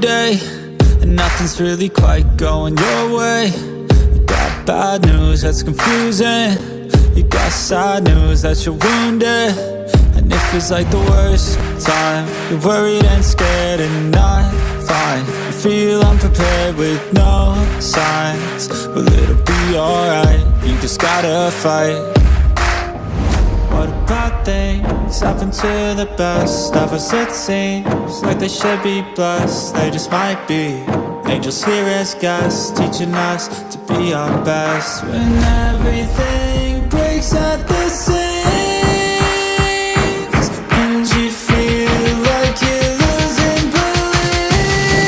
day, and nothing's really quite going your way. You got bad news that's confusing, you got sad news that you're wounded. And it feels like the worst time, you're worried and scared and not fine. You feel unprepared with no signs, but it'll be alright, you just gotta fight. What about things happen to the best of us? It seems like they should be blessed, they just might be angels here as guests, teaching us to be our best. When everything breaks at the seams, and you feel like you're losing belief,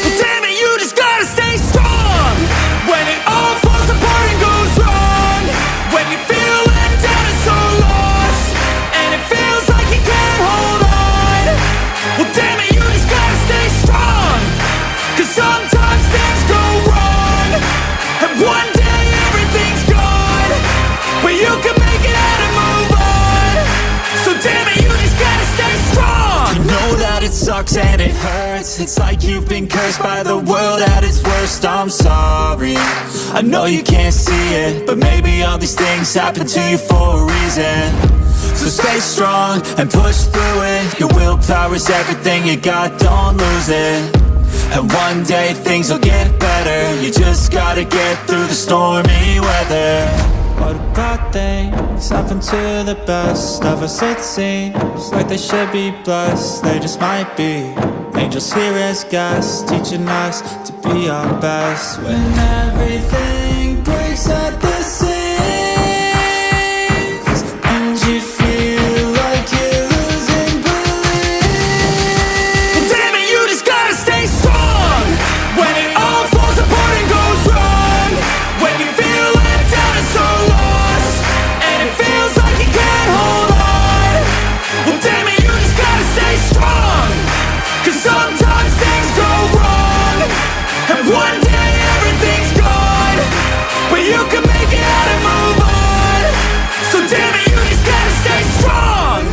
well, damn it, you just gotta stay strong. When it all falls apart and goes wrong, when you feel let down and so lost, and it feels like you can't hold on, well, damn it, you just gotta stay strong. Cause sometimes things go wrong, and one day everything's gone, but you can make it out and move on. So damn it, you just gotta stay strong. You know that it sucks and it hurts, it's like you've been cursed by the world at its worst. I'm sorry, I know you can't see it, but maybe all these things happen to you for a reason. So stay strong and push through it, your willpower is everything you got, don't lose it. And one day things will get better, you just gotta get through the stormy weather. What about things happen to the best of us? It seems like they should be blessed, they just might be angels here as guests, teaching us to be our best. When everything breaks at the seams, and you feel like you're losing belief, well, damn it, you just gotta stay strong. When it all falls apart and goes wrong, when you feel let down and so lost, and it feels like you can't hold on, well, damn it, you just gotta stay strong. Cause sometimes things go wrong, and one day everything's gone, but you can make it out and move on. So damn it, you just gotta stay strong.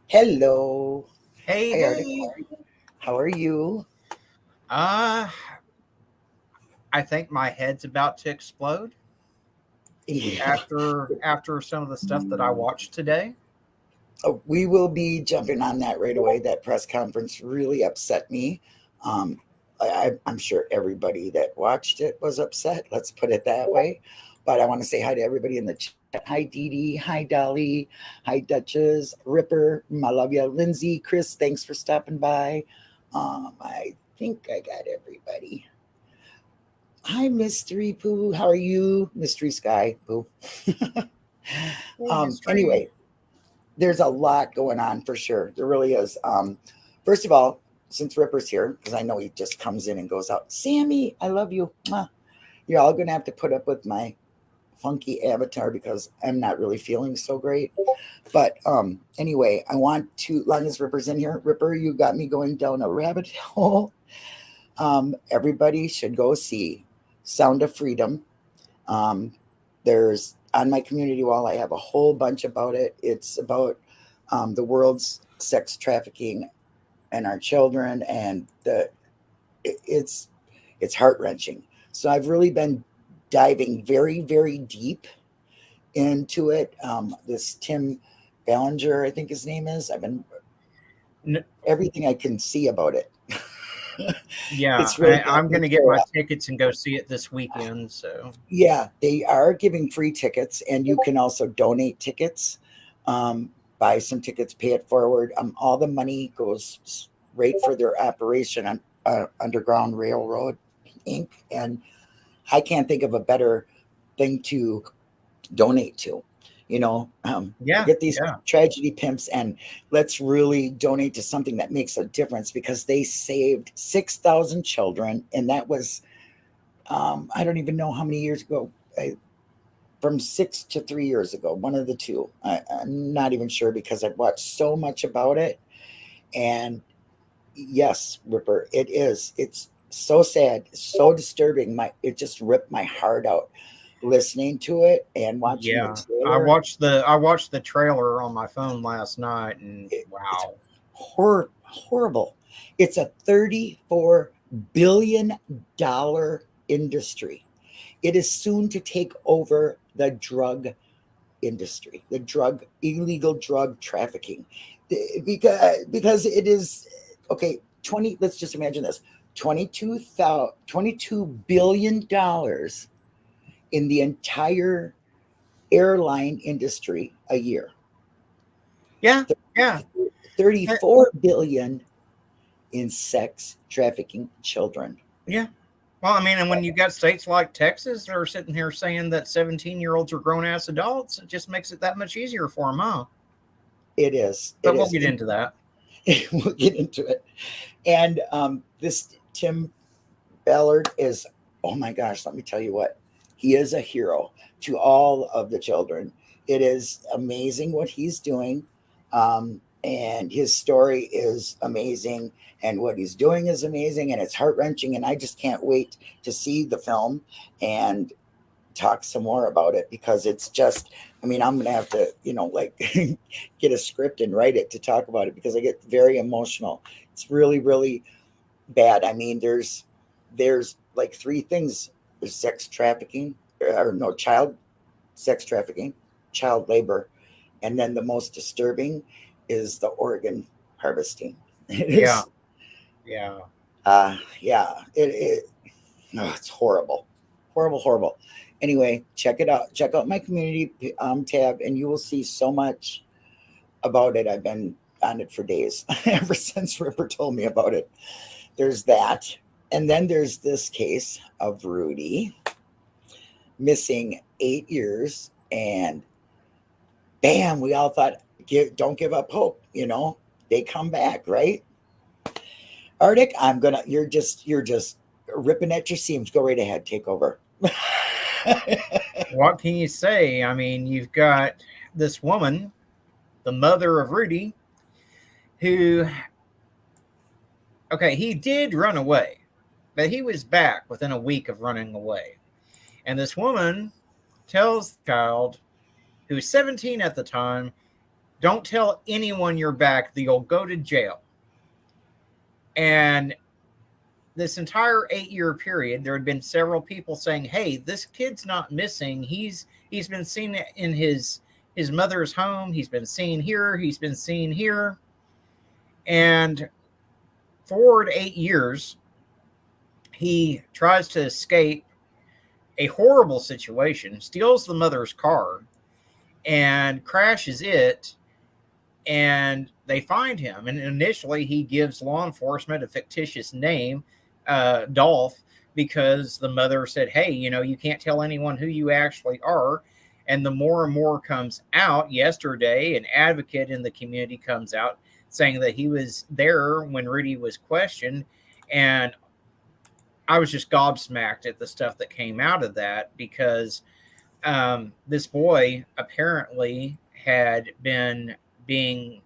Hello. Hey, Hi, hey. Arctic. How are you? I think my head's about to explode Yeah. after some of the stuff that I watched today. Oh, we will be jumping on that right away. That press conference really upset me. I'm sure everybody that watched it was upset. Let's put it that way. But I want to say hi to everybody in the chat. Hi, Dee Dee. Hi, Dolly. Hi, Duchess. Ripper. I love you. Lindsay. Chris, thanks for stopping by. I think I got everybody. Hi, Mystery Pooh. How are you? Mystery Sky Pooh. Anyway, there's a lot going on for sure. There really is. First of all, since Ripper's here, because I know he just comes in and goes out, Sammy, I love you. You're all going to have to put up with my funky avatar because I'm not really feeling so great. But anyway, I want to, long as Ripper's in here, Ripper, you got me going down a rabbit hole. Everybody should go see Sound of Freedom. There's on my community wall, I have a whole bunch about it. It's about the world's sex trafficking and our children, and it's heart-wrenching. So I've really been diving very, very deep into it. This Tim Ballinger, I think his name is. I've been everything I can see about it. Yeah, It's really I'm going to get my tickets and go see it this weekend. So yeah, they are giving free tickets, and you can also donate tickets. Buy some tickets, pay it forward. All the money goes right for their operation on Underground Railroad Inc. And I can't think of a better thing to donate to. Get these tragedy pimps and let's really donate to something that makes a difference, because they saved 6,000 children, and that was I don't even know how many years ago. From 6 to 3 years ago, one of the two. I'm not even sure because I've watched so much about it. And yes, Ripper, it is. It's so sad, so disturbing. It just ripped my heart out listening to it and watching the I trailer. watched the trailer on my phone last night, and It's wow. horrible. It's a $34 billion industry. It is soon to take over the drug industry, the illegal drug trafficking, because it is okay. Let's just imagine this: $22 billion in the entire airline industry a year. Yeah, yeah. 34 billion in sex trafficking children. Yeah. Well, I mean, and when you got states like Texas that are sitting here saying that 17-year-olds are grown-ass adults, it just makes it that much easier for them, huh? It is. But we'll get into that. We'll get into it. And this Tim Ballard is, oh my gosh, let me tell you what. He is a hero to all of the children. It is amazing what he's doing. And his story is amazing. And what he's doing is amazing. And it's heart-wrenching. And I just can't wait to see the film and talk some more about it, because it's just, I mean, I'm going to have to, like get a script and write it to talk about it, because I get very emotional. It's really, really bad. I mean, there's like three things. There's sex trafficking, or no, child sex trafficking, child labor. And then the most disturbing is the organ harvesting. It is, Yeah. it's horrible. Horrible. Anyway, check it out. Check out my community tab, and you will see so much about it. I've been on it for days, ever since Ripper told me about it. There's that. And then there's this case of Rudy missing 8 years, and bam, we all thought, don't give up hope. They come back, right? Arctic, you're just ripping at your seams. Go right ahead. Take over. What can you say? I mean, you've got this woman, the mother of Rudy, who, okay, he did run away, but he was back within a week of running away. And this woman tells the child, who was 17 at the time, don't tell anyone you're back, you'll go to jail. And this entire 8-year period, there had been several people saying, hey, this kid's not missing. He's been seen in his mother's home. He's been seen here. He's been seen here. And forward 8 years, he tries to escape a horrible situation, steals the mother's car, and crashes it. And they find him. And initially, he gives law enforcement a fictitious name, Dolph, because the mother said, hey, you can't tell anyone who you actually are. And the more and more comes out, yesterday, an advocate in the community comes out saying that he was there when Rudy was questioned. And I was just gobsmacked at the stuff that came out of that, because this boy apparently had been being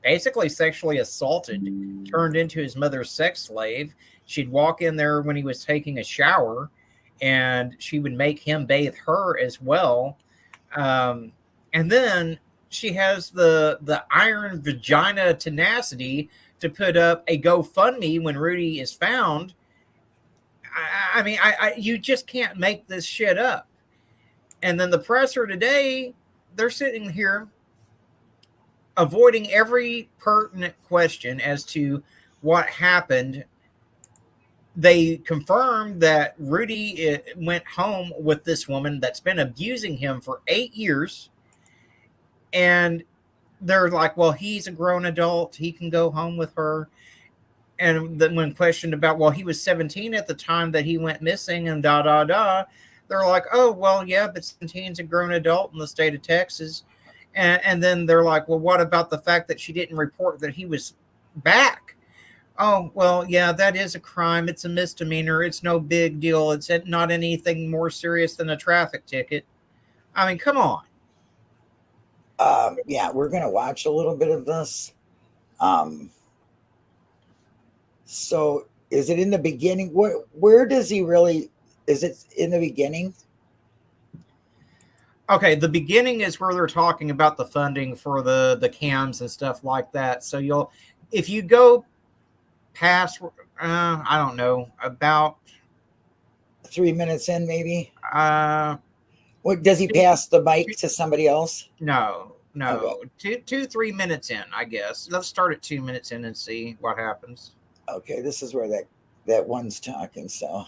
basically sexually assaulted, turned into his mother's sex slave. She'd walk in there when he was taking a shower, and she would make him bathe her as well. And then she has the iron vagina tenacity to put up a GoFundMe when Rudy is found. I mean, you just can't make this shit up. And then the presser today, they're sitting here avoiding every pertinent question as to what happened. They confirmed that Rudy went home with this woman that's been abusing him for 8 years. And they're like, well, he's a grown adult. He can go home with her. And then when questioned about, well, he was 17 at the time that he went missing and they're like, oh, well, yeah, but 17 is a grown adult in the state of Texas. And then they're like, well, what about the fact that she didn't report that he was back? Oh, well, yeah, that is a crime. It's a misdemeanor. It's no big deal. It's not anything more serious than a traffic ticket. I mean, come on. Yeah, we're gonna watch a little bit of this. Um, so is it in the beginning? Where does he really? Is it in the beginning? Okay, the beginning is where they're talking about the funding for the cams and stuff like that. So if you go past, I don't know, about 3 minutes in, maybe. uh, What does he pass the mic to somebody else? no, Okay. 3 minutes in, I guess. Let's start at 2 minutes in and see what happens. Okay, this is where that one's talking. So,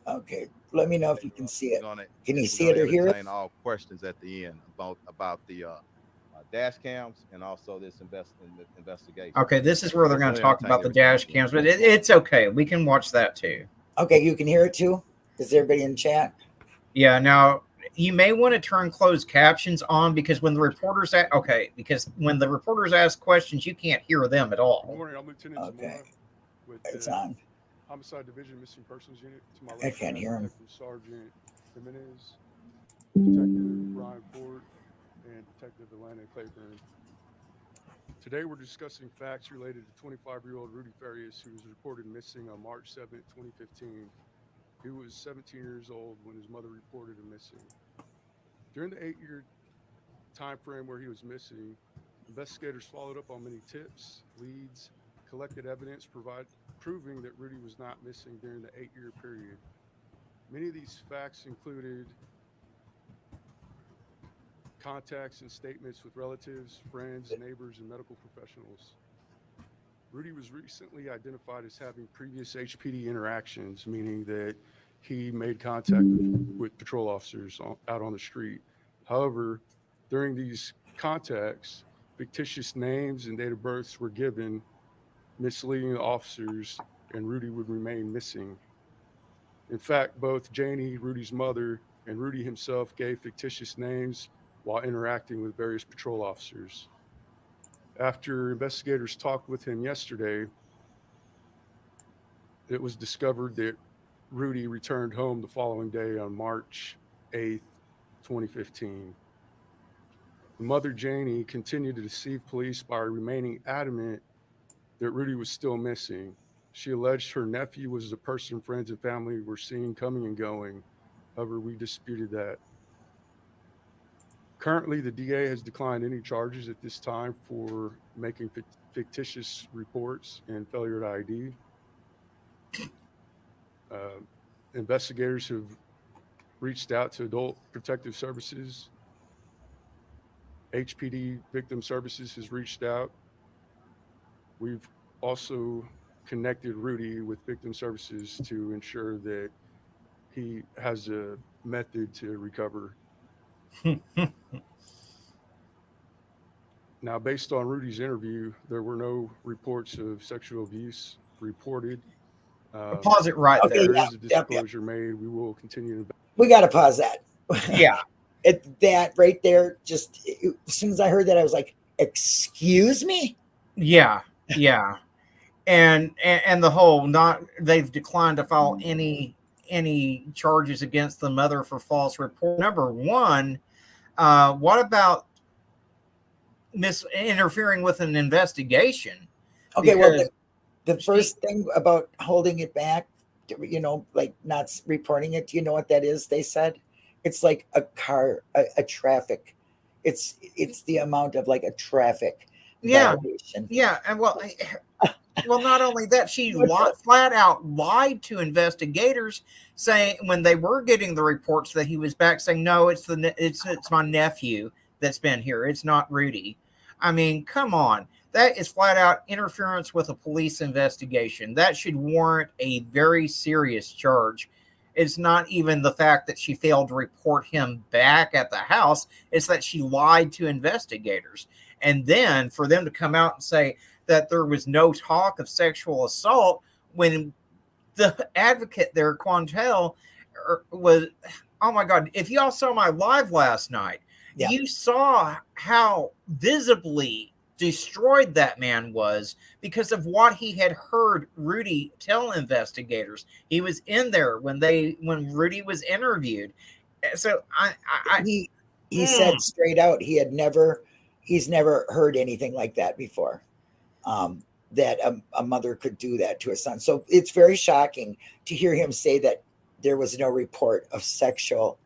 okay, let me know if you can see it. Can you see it or hear it? Entertain all questions at the end about the dash cams and also this investigation. Okay, this is where they're going to talk about the dash cams, but it's okay. We can watch that too. Okay, you can hear it too? Is everybody in chat? Yeah, now you may want to turn closed captions on because when the reporters ask questions, you can't hear them at all. Good morning, I'm Lieutenant Okay. with It's on. Homicide Division Missing Persons Unit. To my I left, can't hear him. Sergeant Jimenez, Detective Brian Ford, and Detective Atlanta Claiborne. Today we're discussing facts related to 25-year-old Rudy Farias, who was reported missing on March 7, 2015. He was 17 years old when his mother reported him missing. During the 8-year time frame where he was missing, investigators followed up on many tips, leads, collected evidence proving that Rudy was not missing during the 8-year period. Many of these facts included contacts and statements with relatives, friends, neighbors, and medical professionals. Rudy was recently identified as having previous HPD interactions, meaning that he made contact with patrol officers out on the street. However, during these contacts, fictitious names and date of births were given, misleading the officers, and Rudy would remain missing. In fact, both Janie, Rudy's mother, and Rudy himself gave fictitious names while interacting with various patrol officers. After investigators talked with him yesterday, it was discovered that Rudy returned home the following day on March 8th, 2015. The mother, Janie, continued to deceive police by remaining adamant that Rudy was still missing. She alleged her nephew was the person friends and family were seen coming and going. However, we disputed that. Currently, the DA has declined any charges at this time for making fictitious reports and failure to ID. Investigators have reached out to Adult Protective Services. HPD Victim Services has reached out. We've also connected Rudy with Victim Services to ensure that he has a method to recover. Now, based on Rudy's interview, there were no reports of sexual abuse reported. Pause it right there. There is a disclosure made. We will continue to. We got to pause that. Yeah. That right there, just as soon as I heard that, I was like, excuse me? Yeah. And the whole they've declined to file any charges against the mother for false report. Number one, what about interfering with an investigation? Okay, well, the first thing about holding it back, like not reporting it, do you know what that is? They said it's like a traffic. It's the amount of like a traffic violation. Yeah, and well, not only that, she flat out lied to investigators, saying when they were getting the reports that he was back, saying no, it's my nephew that's been here. It's not Rudy. I mean, come on. That is flat out interference with a police investigation. That should warrant a very serious charge. It's not even the fact that she failed to report him back at the house. It's that she lied to investigators. And then for them to come out and say that there was no talk of sexual assault when the advocate there, Quantel, was, oh my God, if y'all saw my live last night, you saw how visibly destroyed that man was because of what he had heard Rudy tell investigators. He was in there when Rudy was interviewed. So he said straight out he's never heard anything like that before. That a mother could do that to a son. So it's very shocking to hear him say that there was no report of sexual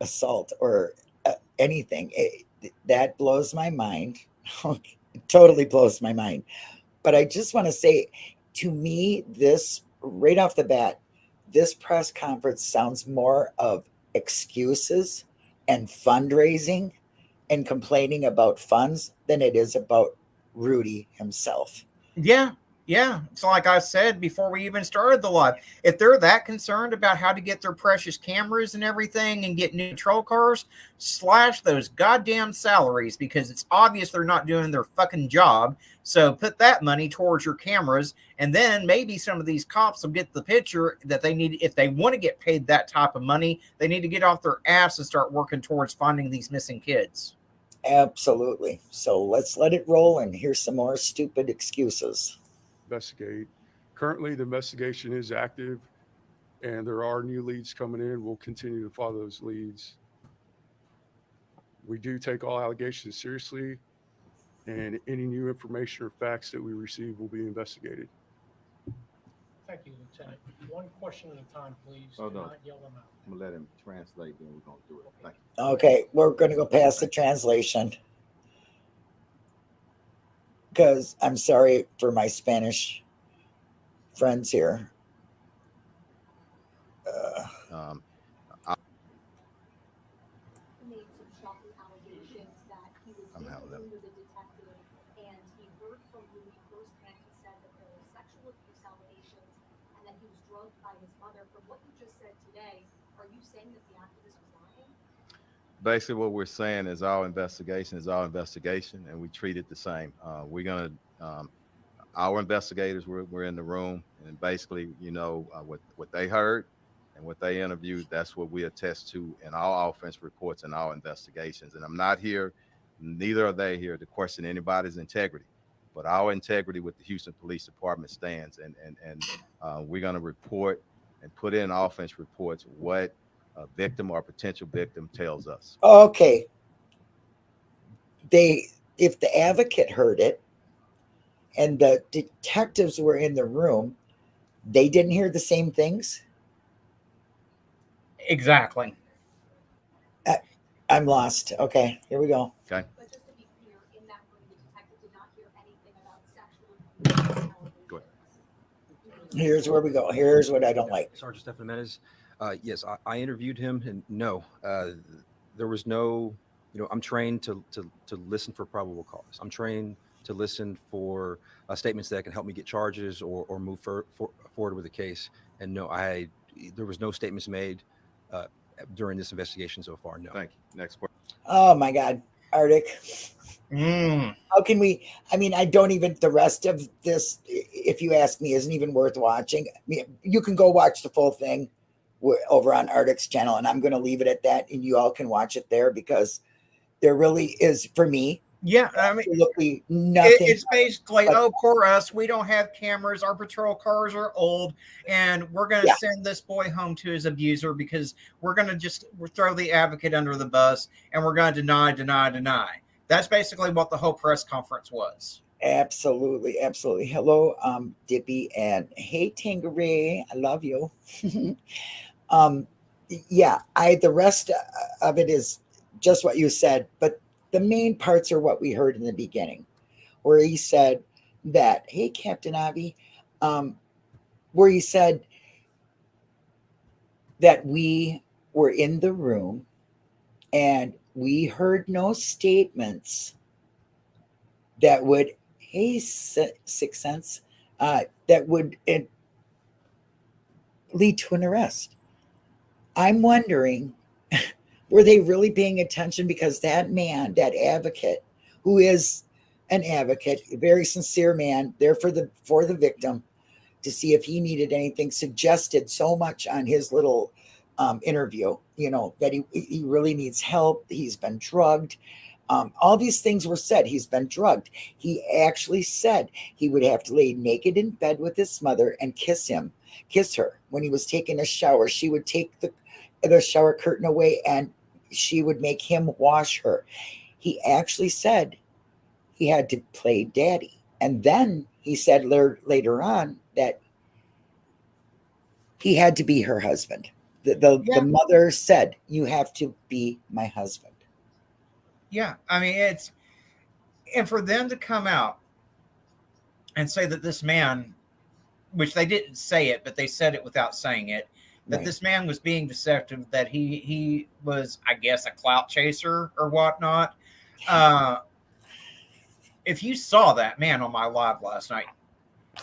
assault or anything. That blows my mind. Totally blows my mind. But I just want to say, to me, this right off the bat, this press conference sounds more of excuses and fundraising and complaining about funds than it is about Rudy himself. Yeah. So like I said before we even started the live, if they're that concerned about how to get their precious cameras and everything and get new patrol cars, slash those goddamn salaries, because it's obvious they're not doing their fucking job. So put that money towards your cameras, and then maybe some of these cops will get the picture that they need. If they want to get paid that type of money, they need to get off their ass and start working towards finding these missing kids. Absolutely. So let's let it roll, and here's some more stupid excuses. Investigate. Currently, the investigation is active, and there are new leads coming in. We'll continue to follow those leads. We do take all allegations seriously, and any new information or facts that we receive will be investigated. Thank you, Lieutenant. One question at a time, please. Hold Do on. not yell them out. I'm gonna let him translate, then we're gonna do it. Thank you. Okay, we're going to go past the translation because I'm sorry for my Spanish friends here. Made some shocking allegations that he was in the room with a detective, and he heard from Rudy firsthand. He said that there were sexual abuse allegations and that he was drugged by his mother. From what you just said today, are you saying that the activist was lying? Basically, what we're saying is our investigation is our investigation, and we treat it the same. We're gonna, our investigators were in the room, and basically, what they heard and what they interviewed, that's what we attest to in our offense reports and our investigations. And I'm not here, neither are they here to question anybody's integrity, but our integrity with the Houston Police Department stands, and we're gonna report and put in offense reports what a victim or potential victim tells us. Okay. If the advocate heard it and the detectives were in the room, they didn't hear the same things. Exactly. I'm lost. Okay, here we go. Okay. But just to be clear, in that room, the detective did not hear anything about sexual abuse allegations. Go ahead. Here's where we go. Here's what I don't like. Sergeant Stephan Menez. Yes, I interviewed him, and no, there was no, I'm trained to listen for probable cause. I'm trained to listen for statements that can help me get charges or move forward with the case. And no, there was no statements made during this investigation so far. No. Thank you. Next question. Oh my God, Arctic. How can we? I mean, I don't even. The rest of this, if you ask me, isn't even worth watching. I mean, you can go watch the full thing over on Arctic's channel, and I'm going to leave it at that, and you all can watch it there because there really is, for me. Yeah, I mean, absolutely nothing. It's basically, oh, poor us. We don't have cameras. Our patrol cars are old, and we're going to send this boy home to his abuser because we're going to just throw the advocate under the bus, and we're going to deny. That's basically what the whole press conference was. Absolutely. Hello, Dippy, and hey, Tangeray, I love you. The rest of it is just what you said, but the main parts are what we heard in the beginning, where he said that, hey, Captain Avi, where he said that we were in the room and we heard no statements that would, hey, Sixth Sense, that would lead to an arrest. I'm wondering, were they really paying attention? Because that man, that advocate, who is an advocate, a very sincere man, there for the victim, to see if he needed anything, suggested so much on his little interview, that he really needs help. He's been drugged. All these things were said. He's been drugged. He actually said he would have to lay naked in bed with his mother and kiss her. When he was taking a shower, she would take the shower curtain away and she would make him wash her. He actually said he had to play daddy. And then he said later on that he had to be her husband. The mother said, "You have to be my husband." Yeah, I mean, and for them to come out and say that this man, which they didn't say it, but they said it without saying it, that Right. this man was being deceptive, that he was, I guess, a clout chaser or whatnot. If you saw that man on my live last night,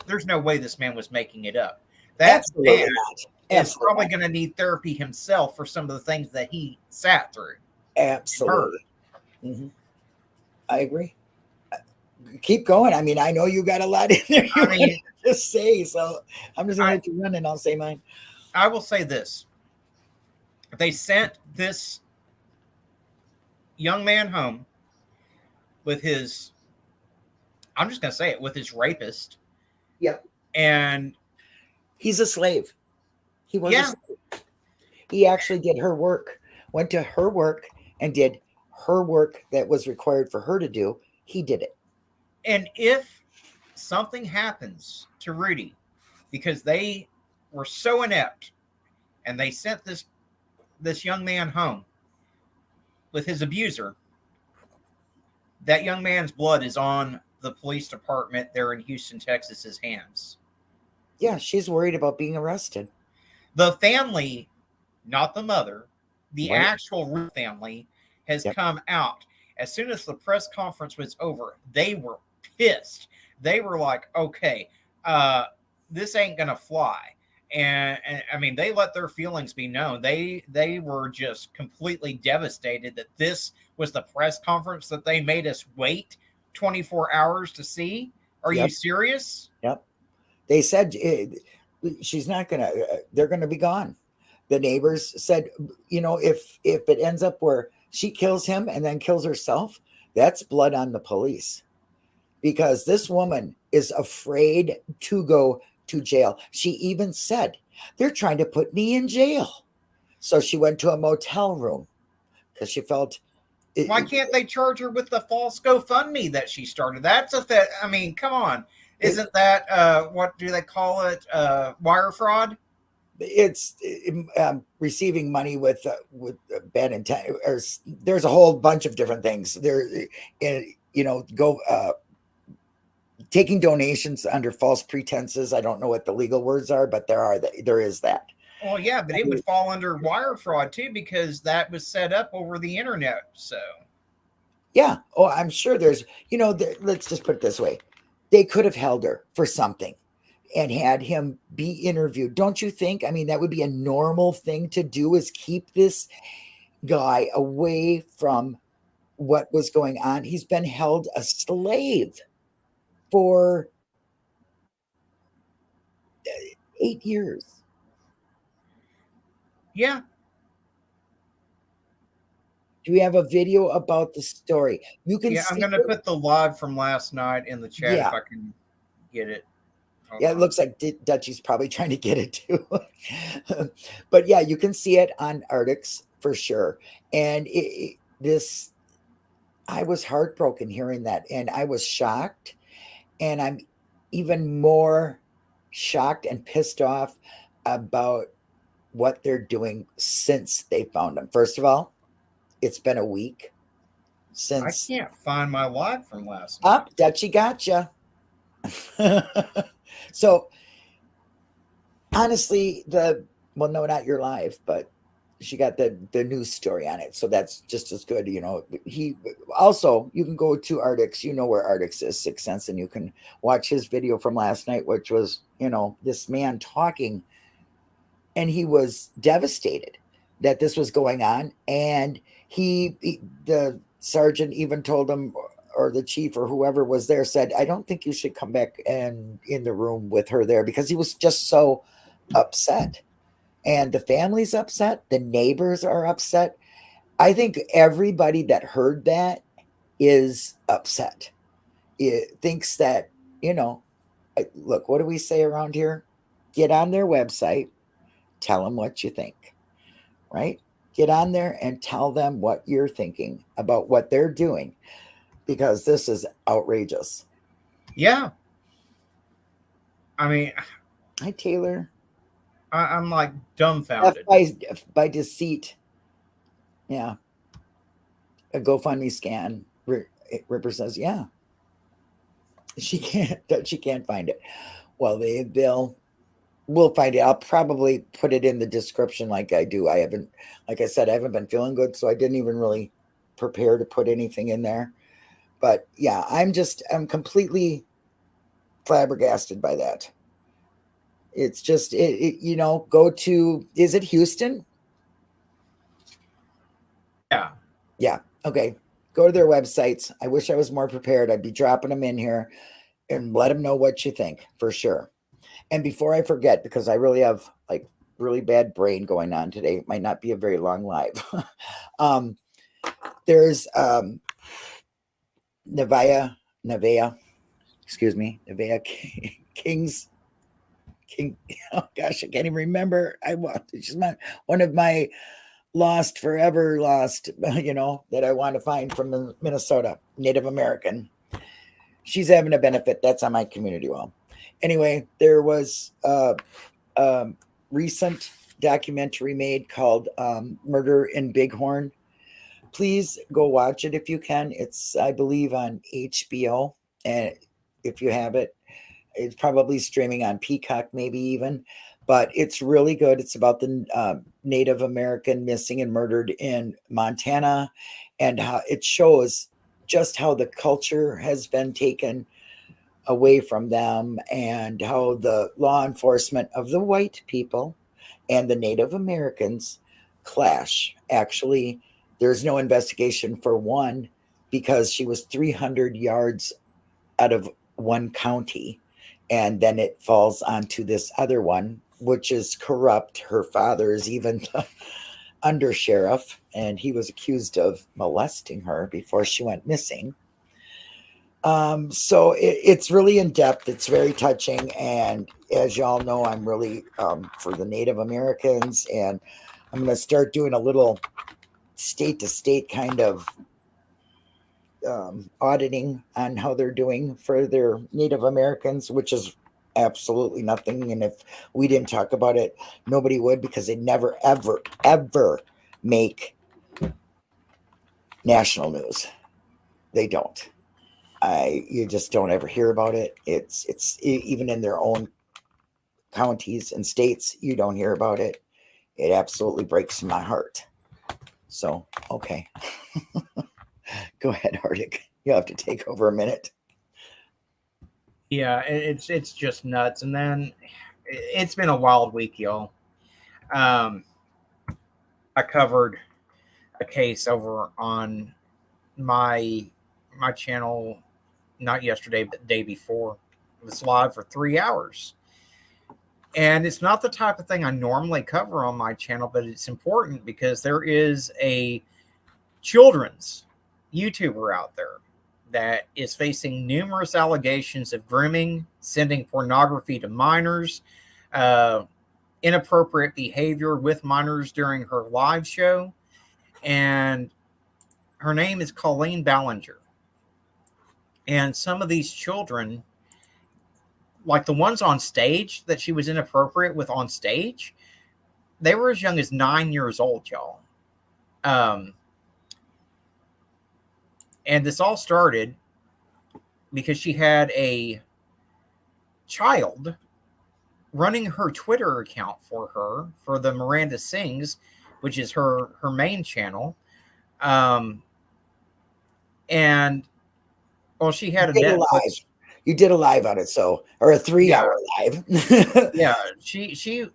there's no way this man was making it up. That Absolutely man not. is Absolutely probably not. going to need therapy himself for some of the things that he sat through. Absolutely. Mhm. I agree. Keep going. I mean, I know you got a lot in there. You want to just say, so I'm just gonna let you run and I'll say mine. I will say this: they sent this young man home with his, I'm just gonna say it, with his rapist. Yep. And he's a slave. He was. Yeah. He actually did her work. Went to her work and did her work that was required for her to do. He did it. And if something happens to Rudy because they were so inept and they sent this young man home with his abuser, that young man's blood is on the police department there in Houston, Texas's hands. Yeah, she's worried about being arrested. The family, not the mother, the Right. actual Ruth family has come out. As soon as the press conference was over, they were pissed. They were like, okay, this ain't gonna fly. And I mean, they let their feelings be known. They were just completely devastated that this was the press conference that they made us wait 24 hours to see. Are you serious? Yep. They said she's not gonna. They're gonna be gone. The neighbors said, you know, if it ends up where she kills him and then kills herself, that's blood on the police. Because this woman is afraid to go to jail. She even said, they're trying to put me in jail. So she went to a motel room because she felt. Why can't they charge her with the false GoFundMe that she started? That's I mean, come on. Isn't that, what do they call it? Wire fraud? It's receiving money with bad intent. Or there's a whole bunch of different things. There, taking donations under false pretenses. I don't know what the legal words are, but there is that. Well, yeah, but it would fall under wire fraud too, because that was set up over the internet. So, yeah. Oh, I'm sure there's, let's just put it this way. They could have held her for something and had him be interviewed. Don't you think? I mean, that would be a normal thing to do, is keep this guy away from what was going on. He's been held a slave for 8 years. Yeah. Do we have a video about the story? You can. Yeah, I'm going to put the live from last night in the chat if I can get it. Yeah, it looks like Dutchie's probably trying to get it too. But yeah, you can see it on Arctics for sure. And I was heartbroken hearing that. And I was shocked. And I'm even more shocked and pissed off about what they're doing since they found him. First of all, it's been a week since. I can't find my live from last night. Up, Dutchie gotcha. So honestly, well, no, not your live, but she got the news story on it. So that's just as good. He also, you can go to Arctics, where Arctics is, 6 Sense, and you can watch his video from last night, which was, this man talking, and he was devastated that this was going on. And the sergeant even told him, or the chief or whoever was there said, I don't think you should come back and in the room with her there, because he was just so upset. And the family's upset. The neighbors are upset. I think everybody that heard that is upset. It thinks that, look, what do we say around here? Get on their website, tell them what you think, right? Get on there and tell them what you're thinking about what they're doing, because this is outrageous. Yeah. I mean, Hi, Taylor. I'm like dumbfounded. By deceit. Yeah. A GoFundMe scan. Ripper says, yeah. She can't find it. Well, we'll find it. I'll probably put it in the description like I do. Like I said, I haven't been feeling good, so I didn't even really prepare to put anything in there. But yeah, I'm completely flabbergasted by that. It's just, go to, is it Houston? Yeah. Yeah. Okay. Go to their websites. I wish I was more prepared. I'd be dropping them in here and let them know what you think for sure. And before I forget, because I really have like really bad brain going on today, it might not be a very long live. There's Nevaeh Kings. Oh gosh, I can't even remember. It's just one of my lost, that I want to find from Minnesota, Native American. She's having a benefit. That's on my community wall. Anyway, there was a recent documentary made called Murder in Bighorn. Please go watch it if you can. It's, I believe, on HBO. And if you have it, it's probably streaming on Peacock, maybe even. But it's really good. It's about the Native American missing and murdered in Montana, and how it shows just how the culture has been taken away from them, and how the law enforcement of the white people and the Native Americans clash. Actually, there's no investigation for one because she was 300 yards out of one county, and then it falls onto this other one, which is corrupt. Her father is even the undersheriff, and he was accused of molesting her before she went missing. So it's really in depth. It's very touching. And as y'all know, I'm really for the Native Americans, and I'm going to start doing a little state to state kind of auditing on how they're doing for their Native Americans, which is absolutely nothing. And if we didn't talk about it, nobody would, because they never, ever, ever make national news. They don't. You just don't ever hear about it. It's even in their own counties and states, you don't hear about it. It absolutely breaks my heart. So, okay. Go ahead, Arctic. You'll have to take over a minute. Yeah, it's just nuts. And then it's been a wild week, y'all. I covered a case over on my channel, not yesterday, but the day before. It was live for 3 hours. And it's not the type of thing I normally cover on my channel, but it's important because there is a children's YouTuber out there that is facing numerous allegations of grooming, sending pornography to minors, inappropriate behavior with minors during her live show. And her name is Colleen Ballinger. And some of these children, like the ones on stage that she was inappropriate with on stage, they were as young as 9 years old, y'all. And this all started because she had a child running her Twitter account for her, for the Miranda Sings, which is her main channel. And well, she had a Netflix. You did a live on it, or a 3 hour live. Yeah, she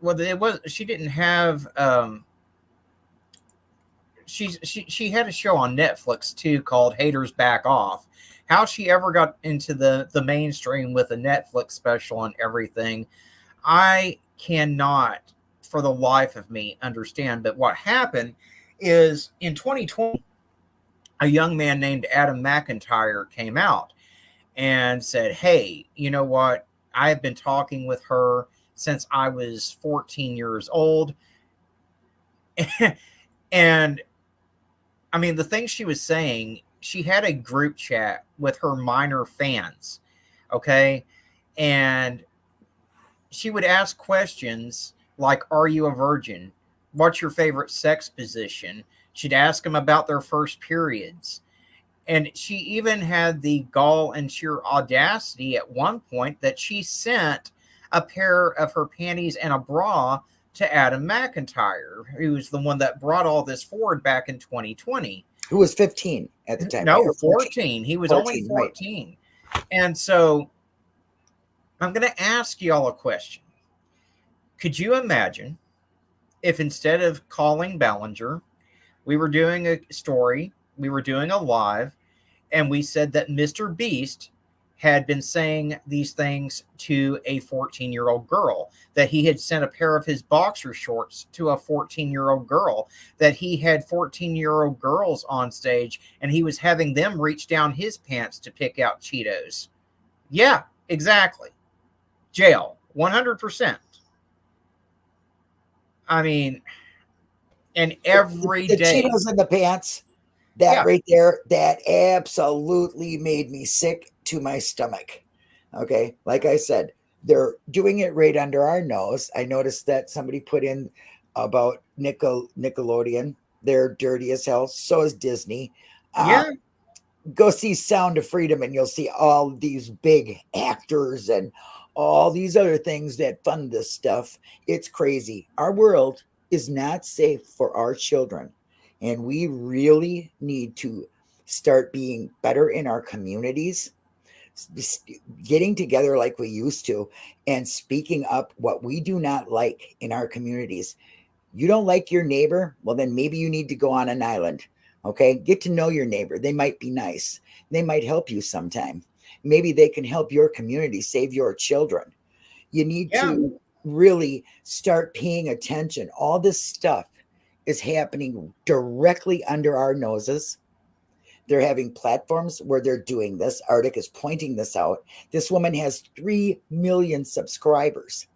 didn't have she had a show on Netflix too called Haters Back Off. How she ever got into the mainstream with a Netflix special and everything, I cannot for the life of me understand. But what happened is in 2020, a young man named Adam McIntyre came out and said, hey, you know what? I've been talking with her since I was 14 years old. And I mean, the thing she was saying, she had a group chat with her minor fans. Okay. And she would ask questions like, are you a virgin? What's your favorite sex position? She'd ask them about their first periods. And she even had the gall and sheer audacity at one point that she sent a pair of her panties and a bra to Adam McIntyre, who was the one that brought all this forward back in 2020. Who was 15 at the time? No, right? 14. He was 14, only 14. Right. And so I'm going to ask y'all a question. Could you imagine if instead of calling Ballinger, we were doing a story, we were doing a live, and we said that Mr. Beast had been saying these things to a 14-year-old girl, that he had sent a pair of his boxer shorts to a 14-year-old girl, that he had 14-year-old girls on stage, and he was having them reach down his pants to pick out Cheetos. Yeah, exactly. Jail, 100%. I mean, and every the day. Cheetos in the pants, that right there, that absolutely made me sick to my stomach. Okay. Like I said, they're doing it right under our nose. I noticed that somebody put in about Nickelodeon. They're dirty as hell. So is Disney. Go see Sound of Freedom and you'll see all these big actors and all these other things that fund this stuff. It's crazy. Our world is not safe for our children. And we really need to start being better in our communities, getting together like we used to, and speaking up what we do not like in our communities. You don't like your neighbor? Well, then maybe you need to go on an island. Okay. Get to know your neighbor. They might be nice. They might help you sometime. Maybe they can help your community, save your children. You need to really start paying attention. All this stuff is happening directly under our noses. They're having platforms where they're doing this. Arctic is pointing this out. This woman has 3 million subscribers.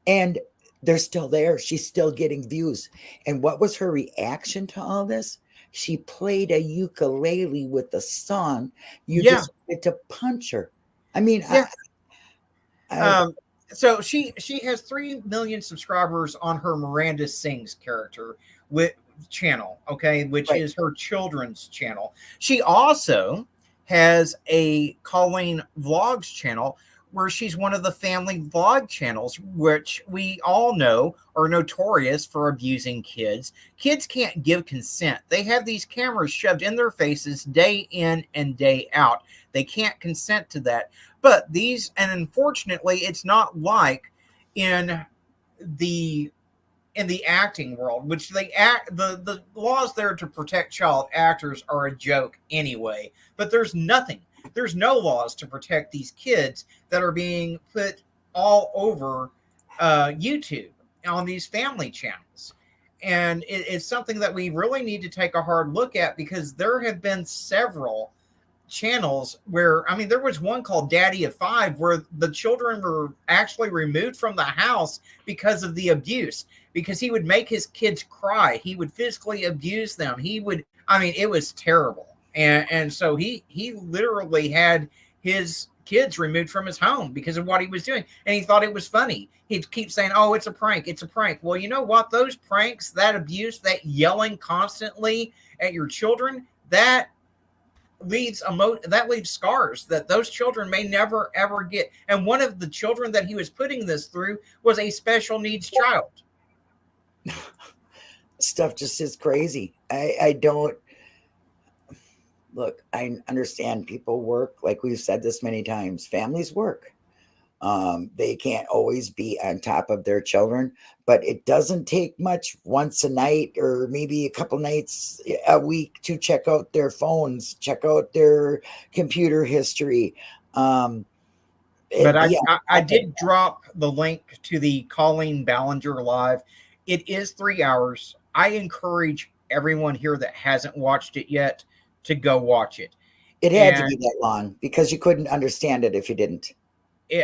And they're still there. She's still getting views. And what was her reaction to all this? She played a ukulele with the song. You just wanted to punch her. I mean, so she has 3 million subscribers on her Miranda Sings character with channel, okay, which is her children's channel. She also has a Colleen Vlogs channel where she's one of the family vlog channels, which we all know are notorious for abusing kids. Kids can't give consent. They have these cameras shoved in their faces day in and day out. They can't consent to that. But these, and unfortunately, it's not like in the acting world, which the laws there to protect child actors are a joke anyway. But there's no laws to protect these kids that are being put all over YouTube on these family channels. And it's something that we really need to take a hard look at, because there have been several channels where, I mean, there was one called Daddy of Five where the children were actually removed from the house because of the abuse, because he would make his kids cry. He would physically abuse them. It was terrible. And so he literally had his kids removed from his home because of what he was doing. And he thought it was funny. He'd keep saying, oh, it's a prank. It's a prank. Well, you know what? Those pranks, that abuse, that yelling constantly at your children, that leaves scars that those children may never, ever get. And one of the children that he was putting this through was a special needs child. Stuff just is crazy. I don't. Look, I understand people work. Like we've said this many times, families work. They can't always be on top of their children, but it doesn't take much once a night or maybe a couple nights a week to check out their phones, check out their computer history. But I did drop the link to the Colleen Ballinger live. It is 3 hours. I encourage everyone here that hasn't watched it yet to go watch it. It had to be And that long because you couldn't understand it if you didn't.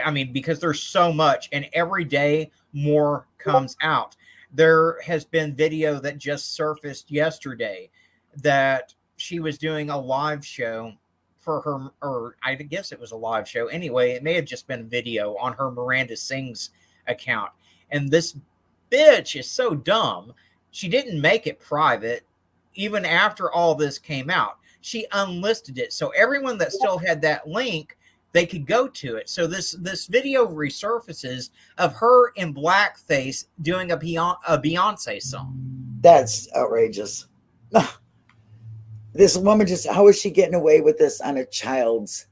I mean, because there's so much, and every day more comes out. There has been video that just surfaced yesterday that she was doing a live show for her, or I guess it was a live show. Anyway, it may have just been video on her Miranda Sings account. And this bitch is so dumb. She didn't make it private even after all this came out. She unlisted it. So everyone that still had that link, they could go to it. So this video resurfaces of her in blackface doing a Beyonce song. That's outrageous. This woman just, how is she getting away with this on a child's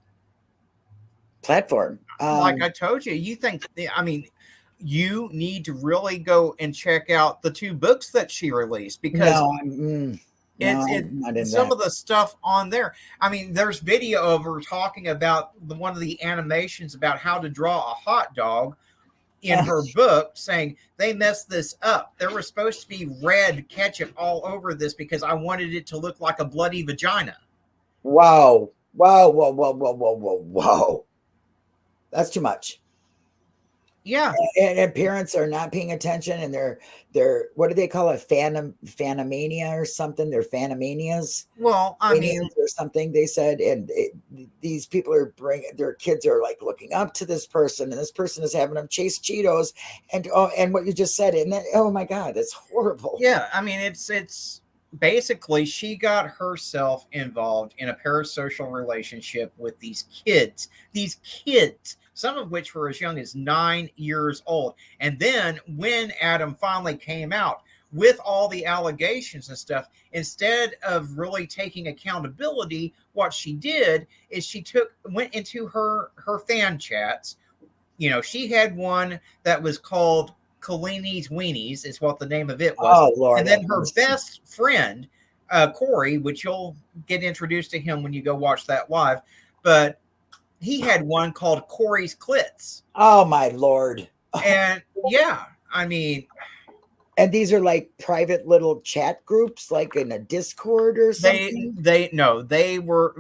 platform? Like I told you, you think, I mean, you need to really go and check out the 2 books that she released, because I'm not in some that. of the stuff on there. I mean, there's video of her talking about one of the animations about how to draw a hot dog in her book, saying they messed this up. There was supposed to be red ketchup all over this because I wanted it to look like a bloody vagina. Wow. Whoa. That's too much. Yeah. And parents are not paying attention, and they're what do they call it? Phanomania or something? They're phanomanias. Well, I mean, or something they said, and these people are bringing their kids are like looking up to this person, and this person is having them chase Cheetos, and what you just said, and oh my God, that's horrible. Yeah, I mean, it's basically she got herself involved in a parasocial relationship with these kids, some of which were as young as 9 years old. And then when Adam finally came out with all the allegations and stuff, instead of really taking accountability, what she did is she went into her fan chats. You know, she had one that was called Kalini's Weenies, is what the name of it was. Oh, Lord. And then her best friend, Corey, which you'll get introduced to him when you go watch that live, but he had one called Corey's Clits. Oh my Lord. And yeah, I mean, and these are like private little chat groups, like in a Discord or something. They were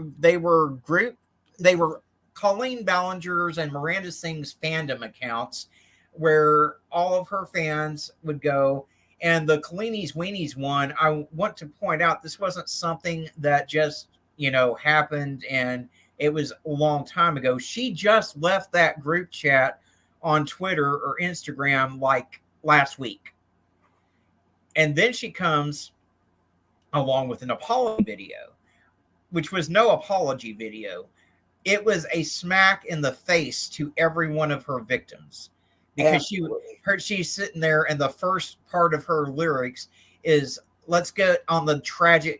Colleen Ballinger's and Miranda Sings fandom accounts where all of her fans would go. And the Kalini's Weenies one, I want to point out, this wasn't something that just, happened and it was a long time ago. She just left that group chat on Twitter or Instagram like last week. And then she comes along with an apology video, which was no apology video. It was a smack in the face to every one of her victims, because she's sitting there, and the first part of her lyrics is, "Let's get on the tragic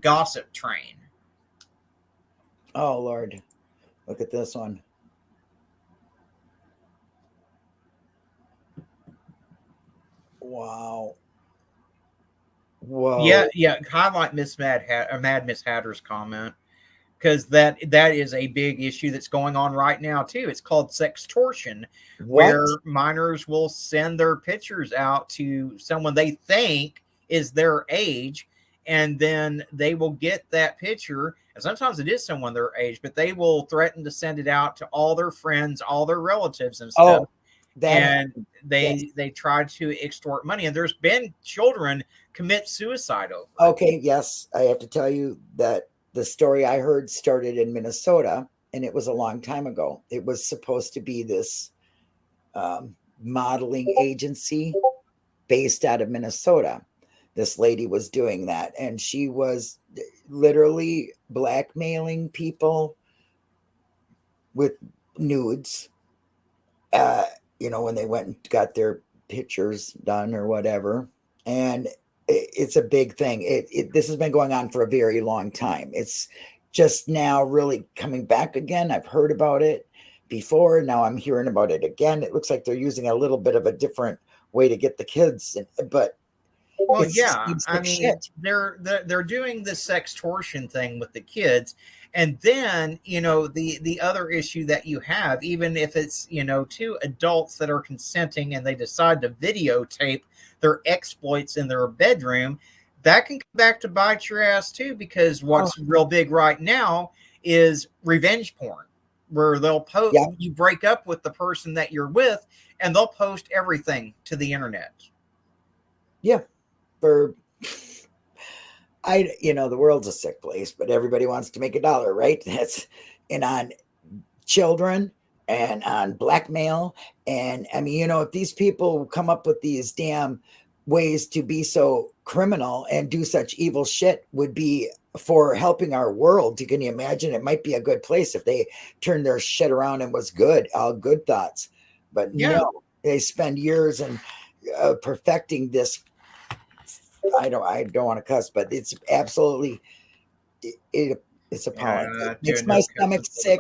gossip train." Oh Lord, look at this one. Wow. Whoa. Yeah. Highlight Mad Miss Hatter's comment, because that is a big issue that's going on right now too. It's called sextortion, where minors will send their pictures out to someone they think is their age, and then they will get that picture. And sometimes it is someone their age, but they will threaten to send it out to all their friends, all their relatives and stuff. They try to extort money. And there's been children commit suicide over it. Okay, yes. I have to tell you that the story I heard started in Minnesota, and it was a long time ago. It was supposed to be this modeling agency based out of Minnesota. This lady was doing that, and she was literally blackmailing people with nudes, when they went and got their pictures done or whatever. And it's a big thing. This has been going on for a very long time. It's just now really coming back again. I've heard about it before. Now I'm hearing about it again. It looks like they're using a little bit of a different way to get the kids, but well, yeah, I mean, they're doing the sextortion thing with the kids. And then, the other issue that you have, even if it's, 2 adults that are consenting and they decide to videotape their exploits in their bedroom, that can come back to bite your ass too, because what's real big right now is revenge porn, where they'll post, you break up with the person that you're with, and they'll post everything to the internet. Yeah. The world's a sick place, but everybody wants to make $1, right? And on children and on blackmail. And I mean, if these people come up with these damn ways to be so criminal and do such evil shit would be for helping our world. Can you imagine? It might be a good place if they turned their shit around and was good, all good thoughts. But no, they spend years in perfecting this. I don't want to cuss, but it's absolutely it's appalling. It makes my stomach sick.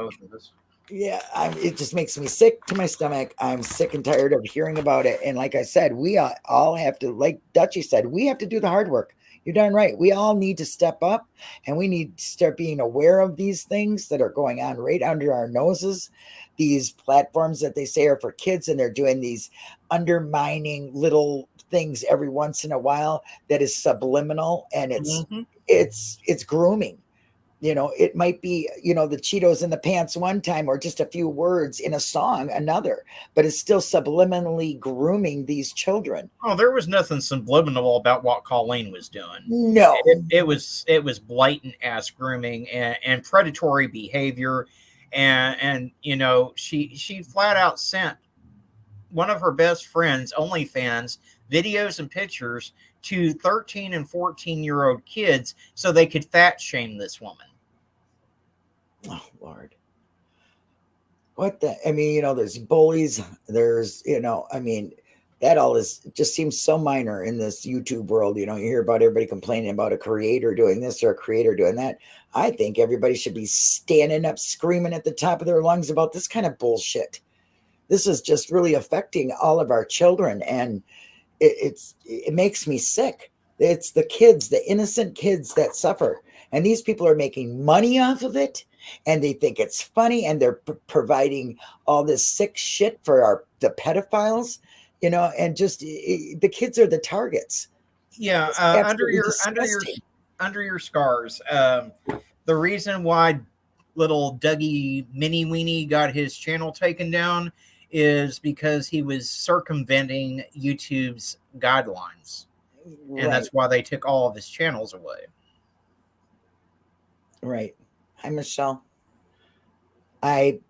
Yeah, it just makes me sick to my stomach. I'm sick and tired of hearing about it. And like I said, we all have to, like Dutchie said, we have to do the hard work. You're darn right. We all need to step up, and we need to start being aware of these things that are going on right under our noses. These platforms that they say are for kids, and they're doing these undermining little things every once in a while that is subliminal, and it's grooming. It might be, the Cheetos in the pants one time, or just a few words in a song another, but it's still subliminally grooming these children. Oh, there was nothing subliminal about what Colleen was doing. No, it was blatant ass grooming and predatory behavior. And she flat out sent one of her best friends, OnlyFans, videos and pictures to 13 and 14-year-old kids so they could fat shame this woman. Oh, Lord. There's bullies. There's, that all just seems so minor in this YouTube world. You hear about everybody complaining about a creator doing this or a creator doing that. I think everybody should be standing up, screaming at the top of their lungs about this kind of bullshit. This is just really affecting all of our children, and it makes me sick. It's the kids, the innocent kids that suffer, and these people are making money off of it, and they think it's funny, and they're providing all this sick shit for the pedophiles, and just the kids are the targets. Yeah, under your scars. The reason why little Dougie Mini Weenie got his channel taken down is because he was circumventing YouTube's guidelines. Right. And that's why they took all of his channels away. Right. Hi, Michelle. I'm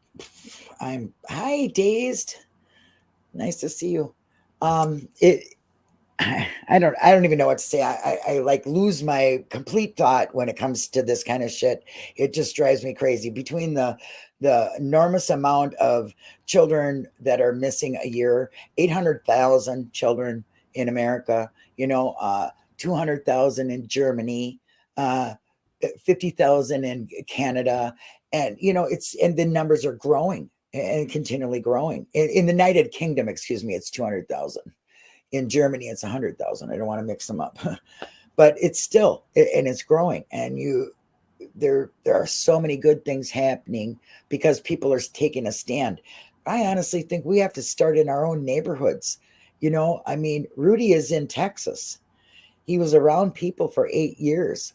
Dazed. Nice to see you. I don't even know what to say. I like lose my complete thought when it comes to this kind of shit. It just drives me crazy. Between the enormous amount of children that are missing a year, 800,000 children in America, 200,000 in Germany, 50,000 in Canada. And, and the numbers are growing and continually growing. In the United Kingdom, it's 200,000. In Germany, it's 100,000. I don't want to mix them up, but it's still, and it's growing. And there are so many good things happening because people are taking a stand. I honestly think we have to start in our own neighborhoods. Rudy is in Texas. He was around people for 8 years.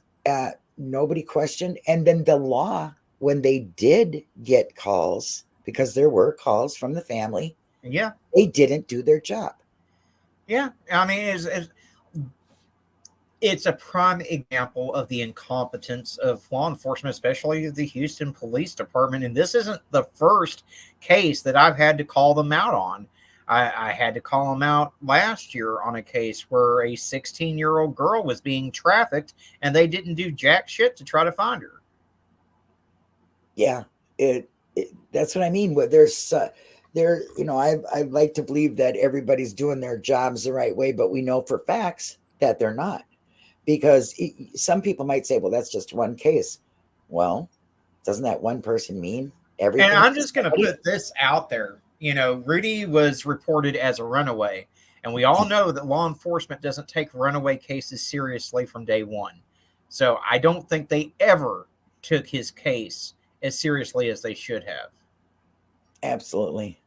Nobody questioned. And then the law, when they did get calls, because there were calls from the family, they didn't do their job. Yeah, it's a prime example of the incompetence of law enforcement, especially the Houston Police Department. And this isn't the first case that I've had to call them out on. I had to call them out last year on a case where a 16-year-old girl was being trafficked, and they didn't do jack shit to try to find her. Yeah, that's what I mean. I'd like to believe that everybody's doing their jobs the right way, but we know for facts that they're not, because some people might say, well, that's just one case. Well, doesn't that one person mean everything? And I'm just going to put this out there. Rudy was reported as a runaway, and we all know that law enforcement doesn't take runaway cases seriously from day one. So I don't think they ever took his case as seriously as they should have. Absolutely.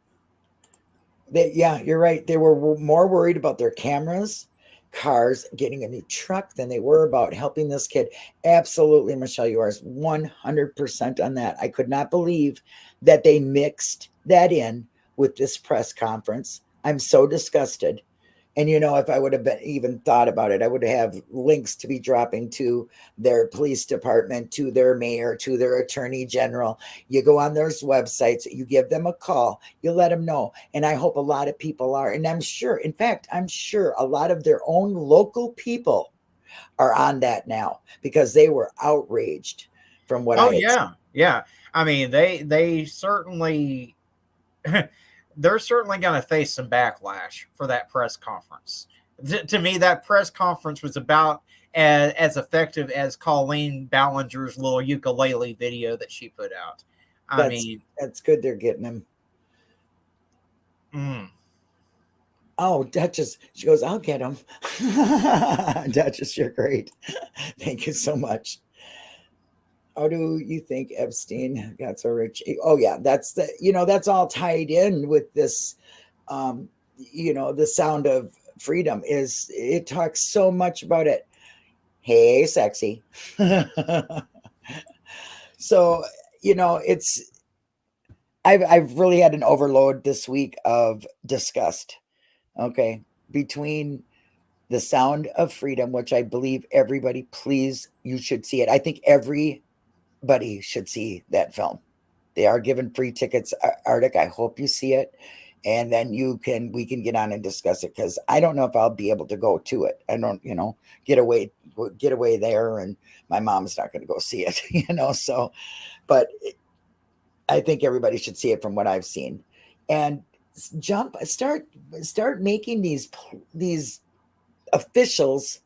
Yeah, you're right. They were more worried about their cameras cars, getting a new truck than they were about helping this kid. Absolutely, Michelle, you are 100% on that. I could not believe that they mixed that in with this press conference. I'm so disgusted. And if I would have been even thought about it, I would have links to be dropping to their police department, to their mayor, to their attorney general. You go on their websites, you give them a call, you let them know. And I hope a lot of people are. And I'm sure, in fact, I'm sure a lot of their own local people are on that now because they were outraged from what I had seen. Yeah. I mean, they certainly they're certainly going to face some backlash for that press conference. To me, that press conference was about as effective as Colleen Ballinger's little ukulele video that she put out. That's good. They're getting him. Oh, Duchess. She goes, I'll get him. Duchess, you're great. Thank you so much. How do you think Epstein got so rich? Oh yeah, that's all tied in with this. The Sound of Freedom it talks so much about it. Hey, sexy. So I've really had an overload this week of disgust. Okay, between The Sound of Freedom, which I believe everybody, please, you should see it. I think everybody should see that film. They are given free tickets, Arctic. I hope you see it. And then we can get on and discuss it, because I don't know if I'll be able to go to it. I don't, get away there, and my mom's not going to go see it, so, but I think everybody should see it from what I've seen. And start making these officials.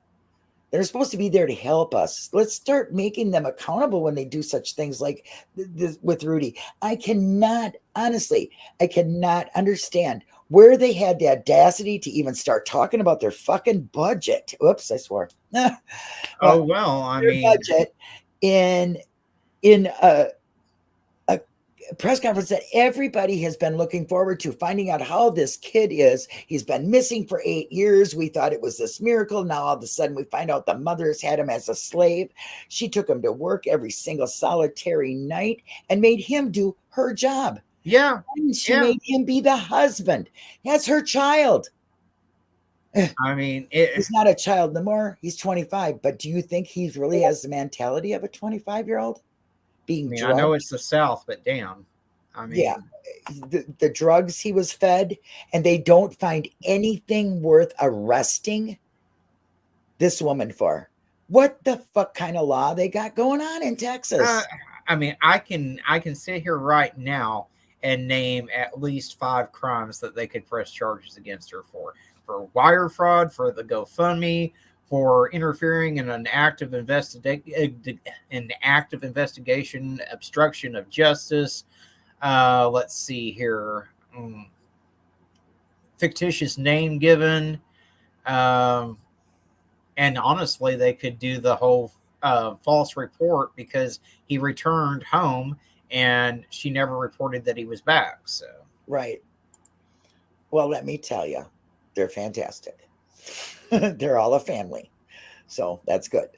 They're supposed to be there to help us. Let's start making them accountable when they do such things like this with Rudy. I cannot understand where they had the audacity to even start talking about their fucking budget. Oops, I swore. Budget in a press conference that everybody has been looking forward to, finding out how this kid is. He's been missing for 8 years. We thought it was this miracle. Now all of a sudden we find out the mother's had him as a slave. She took him to work every single solitary night and made him do her job. Yeah. And she made him be the husband. That's her child. I mean, he's not a child no more. He's 25. But do you think he really has the mentality of a 25-year-old? I know it's the South, but damn. Yeah, the drugs he was fed, and they don't find anything worth arresting this woman for. What the fuck kind of law they got going on in Texas? I can sit here right now and name at least 5 crimes that they could press charges against her for wire fraud, for the GoFundMe, for interfering in an active investigation, obstruction of justice. Let's see here. Fictitious name given. And honestly, they could do the whole false report because he returned home and she never reported that he was back. So right. Well, let me tell you, they're fantastic. They're all a family. So that's good.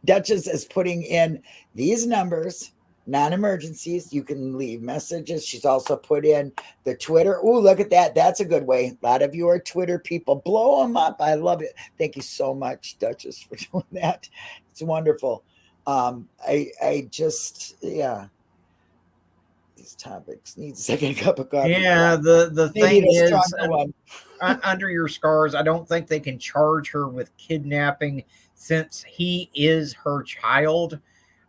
Duchess is putting in these numbers, non-emergencies. You can leave messages. She's also put in the Twitter. Oh, look at that. That's a good way. A lot of you are Twitter people. Blow them up. I love it. Thank you so much, Duchess, for doing that. It's wonderful. These topics need a second cup of coffee. Yeah, the thing is, under your scars, I don't think they can charge her with kidnapping since he is her child.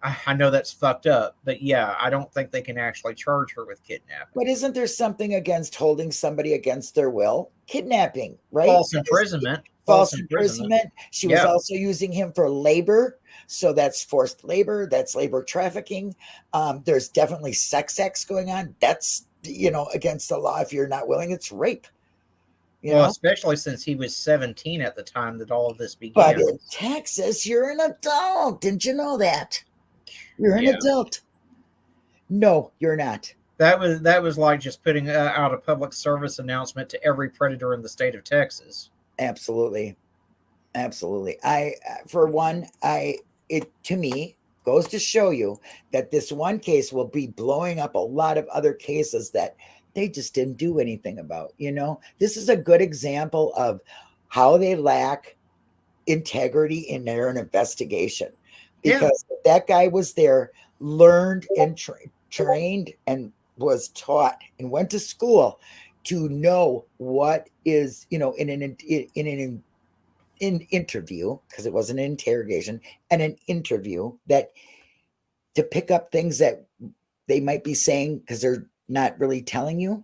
I know that's fucked up, but yeah, I don't think they can actually charge her with kidnapping. But isn't there something against holding somebody against their will? Kidnapping, right? False imprisonment. False imprisonment. She was also using him for labor. So that's forced labor. That's labor trafficking. There's definitely sex acts going on. That's, against the law. If you're not willing, it's rape. Especially since he was 17 at the time that all of this began. But in Texas, you're an adult. Didn't you know that? You're an adult. No, you're not. That was like just putting out a public service announcement to every predator in the state of Texas. Absolutely. Absolutely. For one, it to me goes to show you that this one case will be blowing up a lot of other cases that they just didn't do anything about. This is a good example of how they lack integrity in their investigation. Yeah. Because if that guy was there, learned and trained and was taught and went to school to know what is, in an interview, because it was an interrogation and an interview, that to pick up things that they might be saying because they're not really telling you.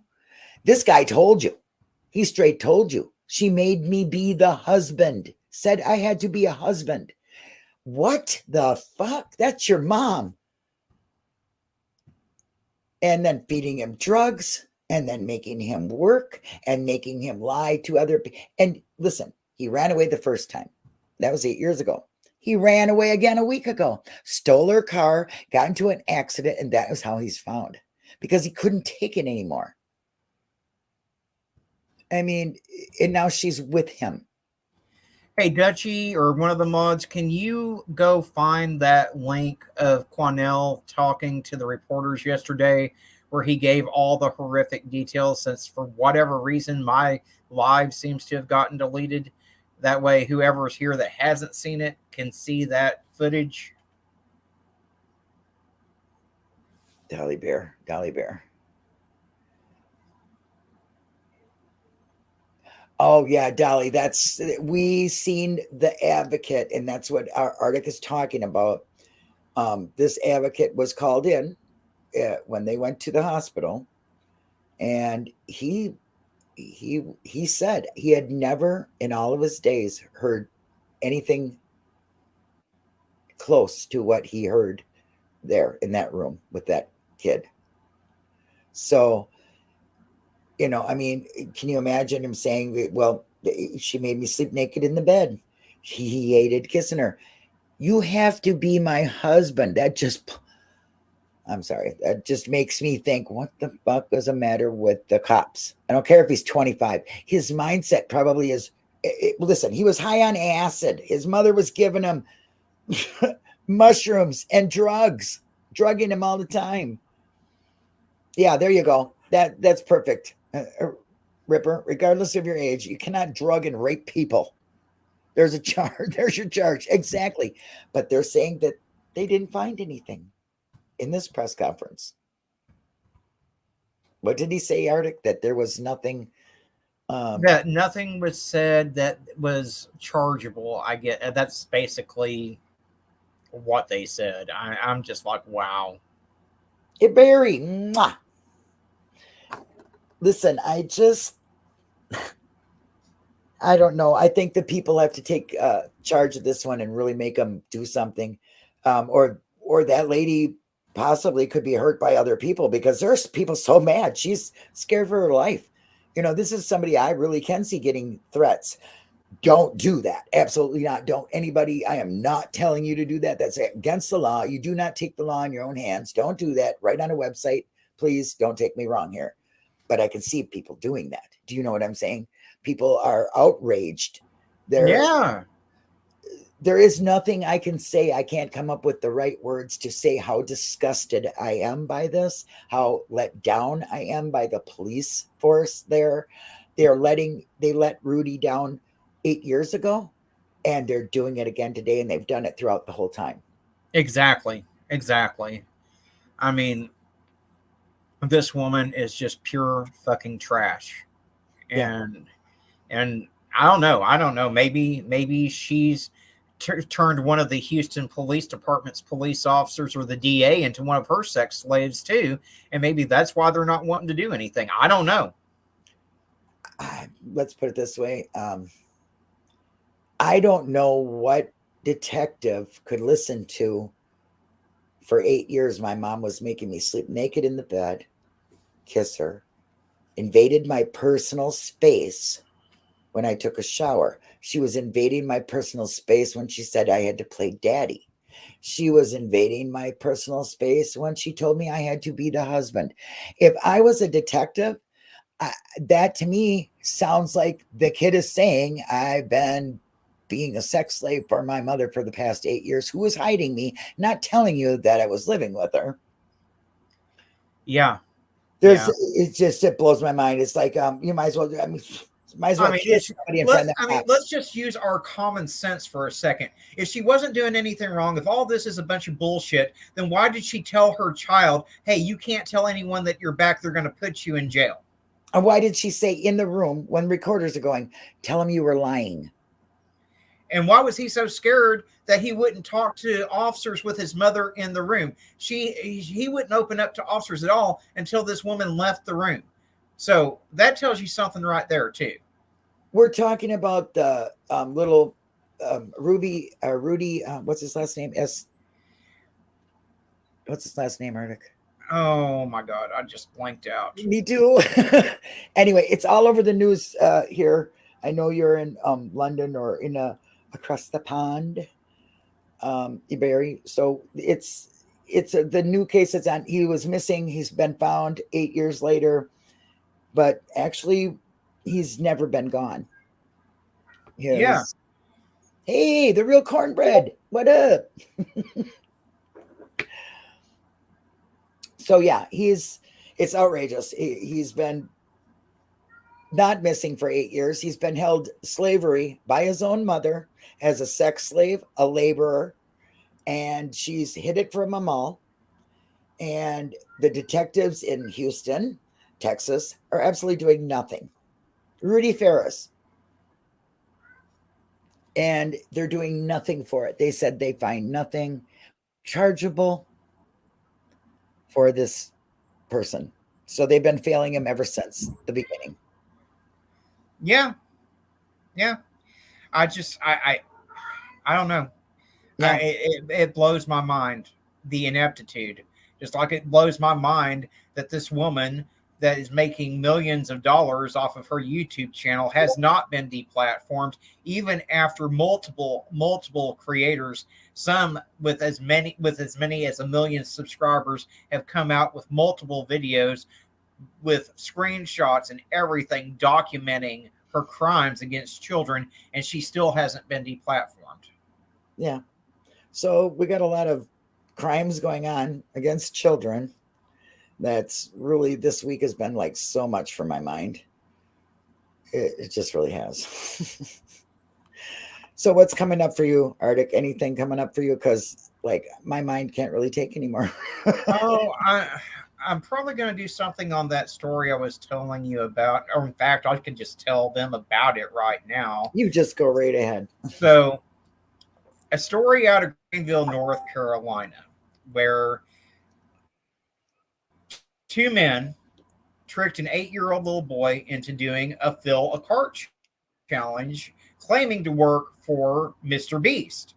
This guy told you. He straight told you. She made me be the husband. Said I had to be a husband. What the fuck? That's your mom. And then feeding him drugs and then making him work and making him lie to other people. And listen, he ran away the first time. That was 8 years ago. He ran away again a week ago, stole her car, got into an accident, and that was how he's found, because he couldn't take it anymore. I mean, and now she's with him. Hey, Dutchie, or one of the mods, can you go find that link of Quanell talking to the reporters yesterday where he gave all the horrific details, since for whatever reason my live seems to have gotten deleted? That way whoever's here that hasn't seen it can see that footage. Dolly Bear. Oh yeah, Dolly, we seen the advocate, and that's what our article is talking about. This advocate was called in when they went to the hospital, and he said he had never in all of his days heard anything close to what he heard there in that room with that kid. So, I mean, can you imagine him saying, well, she made me sleep naked in the bed. He hated kissing her. You have to be my husband. I'm sorry. That just makes me think, what the fuck is the matter with the cops? I don't care if he's 25. His mindset probably is, listen, he was high on acid. His mother was giving him mushrooms and drugs, drugging him all the time. Yeah, there you go. That's perfect. Ripper, regardless of your age, you cannot drug and rape people. There's a charge. There's your charge. Exactly. But they're saying that they didn't find anything in this press conference. What did he say, Arctic? That there was nothing. That nothing was said that was chargeable. I get that's basically what they said. I'm just like, wow. Hey, Barry. Mwah. Listen, I don't know. I think the people have to take charge of this one and really make them do something. Or that lady possibly could be hurt by other people, because there's people so mad. She's scared for her life. This is somebody I really can see getting threats. Don't do that. Absolutely not. Don't anybody. I am not telling you to do that. That's against the law. You do not take the law in your own hands. Don't do that. Right on a website. Please don't take me wrong here. But I can see people doing that. Do you know what I'm saying? People are outraged. Yeah. There is nothing I can say. I can't come up with the right words to say how disgusted I am by this, how let down I am by the police force there. They let Rudy down 8 years ago, and they're doing it again today, and they've done it throughout the whole time. Exactly. I mean, this woman is just pure fucking trash. And I don't know. Maybe she's turned one of the Houston Police Department's police officers or the DA into one of her sex slaves too. And maybe that's why they're not wanting to do anything. I don't know. Let's put it this way. I don't know what detective could listen to. For 8 years, my mom was making me sleep naked in the bed, kiss her, invaded my personal space when I took a shower. She was invading my personal space when she said I had to play daddy. She was invading my personal space when she told me I had to be the husband. If I was a detective, that to me sounds like the kid is saying, I've been being a sex slave for my mother for the past 8 years, who was hiding me, not telling you that I was living with her. Yeah. It blows my mind. It's like, you might as well, might as well kill somebody in front of that. Let's just use our common sense for a second. If she wasn't doing anything wrong, if all this is a bunch of bullshit, then why did she tell her child, hey, you can't tell anyone that you're back, they're going to put you in jail? And why did she say in the room when recorders are going, tell him you were lying? And why was he so scared that he wouldn't talk to officers with his mother in the room? He wouldn't open up to officers at all until this woman left the room. So that tells you something right there too. We're talking about the little Rudy, what's his last name? What's his last name, Arctic? Oh my God, I just blanked out. Me too. Anyway, it's all over the news here. I know you're in London or in across the pond, Barry. So it's the new case that's on. He was missing. He's been found 8 years later, but actually he's never been gone. Yeah. Hey, the real cornbread. What up? So yeah, it's outrageous. He's been not missing for 8 years. He's been held slavery by his own mother as a sex slave, a laborer, and she's hid it from them all. And the detectives in Houston, Texas, are absolutely doing nothing. Rudy Ferris. And they're doing nothing for it. They said they find nothing chargeable for this person. So they've been failing him ever since the beginning. Yeah. I don't know. Yeah. It blows my mind, the ineptitude. Just like it blows my mind that this woman that is making millions of dollars off of her YouTube channel has not been deplatformed, even after multiple creators, some with as many as 1 million subscribers, have come out with multiple videos with screenshots and everything documenting her crimes against children, and she still hasn't been deplatformed. Yeah. So we got a lot of crimes going on against children. That's really, this week has been like so much for my mind. It just really has. So what's coming up for you, Arctic? Anything coming up for you? Because like my mind can't really take anymore. I'm probably going to do something on that story I was telling you about. Or in fact, I can just tell them about it right now. You just go right ahead. So a story out of Greenville, North Carolina, where 2 men tricked an 8-year-old little boy into doing a fill a cart challenge, claiming to work for Mr. Beast.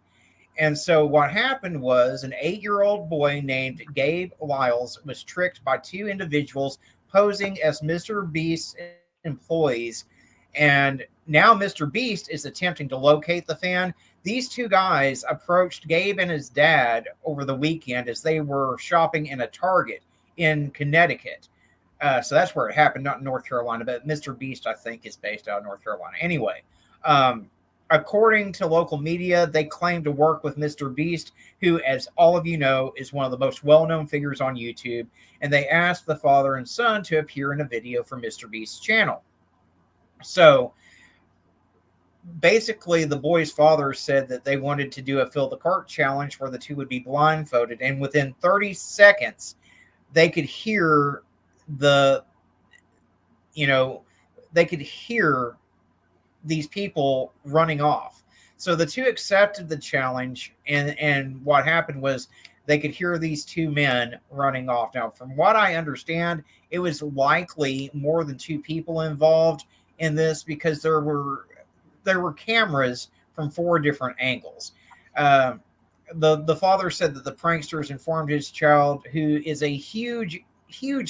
And so what happened was an 8-year-old boy named Gabe Lyles was tricked by 2 individuals posing as Mr. Beast's employees. And now Mr. Beast is attempting to locate the fan. These 2 guys approached Gabe and his dad over the weekend as they were shopping in a Target in Connecticut. So that's where it happened, not in North Carolina, but Mr. Beast, I think, is based out of North Carolina. Anyway, according to local media, they claim to work with Mr. Beast, who, as all of you know, is one of the most well-known figures on YouTube. And they asked the father and son to appear in a video for Mr. Beast's channel. So basically, the boy's father said that they wanted to do a fill the cart challenge where the 2 would be blindfolded. And within 30 seconds, they could hear these people running off. So the 2 accepted the challenge, and what happened was they could hear these 2 men running off. Now, from what I understand, it was likely more than 2 people involved in this, because there were cameras from 4 different angles. The father said that the pranksters informed his child, who is a huge